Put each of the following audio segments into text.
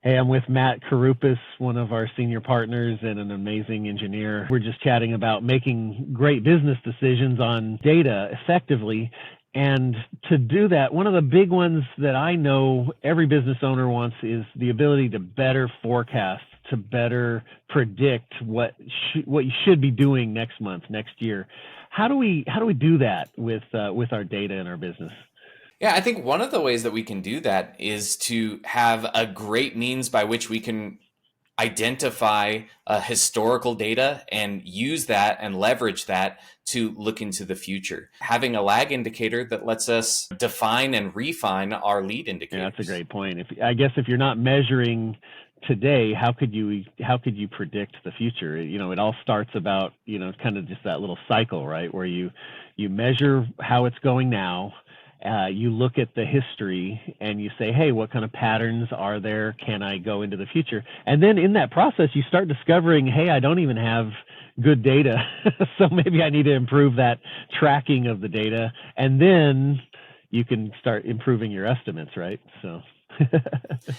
Hey, I'm with Matt Karupis, one of our senior partners and an amazing engineer. We're just chatting about making great business decisions on data effectively. And to do that, one of the big ones that I know every business owner wants is the ability to better forecast, to better predict what you should be doing next month, next year. How do we do that with our data in our business? Yeah, I think one of the ways that we can do that is to have a great means by which we can identify historical data and use that and leverage that to look into the future. Having a lag indicator that lets us define and refine our lead Yeah, that's a indicators. great point. If you're not measuring today, how could you predict the future? It all starts about, kind of just that little cycle, right? Where you measure how it's going now, you look at the history and you say, hey, what kind of patterns are there? Can I go into the future? And then in that process, you start discovering, hey, I don't even have good data. So maybe I need to improve that tracking of the data. And then you can start improving your estimates, right? So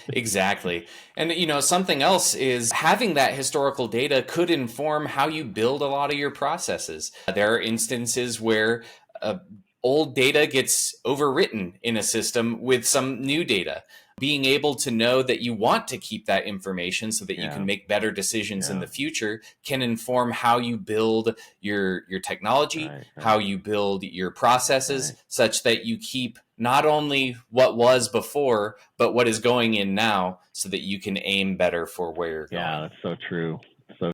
Exactly. And something else is having that historical data could inform how you build a lot of your processes. There are instances where uh, old data gets overwritten in a system with some new data. Being able to know that you want to keep that information so that you can yeah, make better decisions in yeah, the future can inform how you build your technology, right, how right, you build your processes, right. such that you keep not only what was before, but what is going in now so that you can aim better for where you're Yeah, going. that's so true.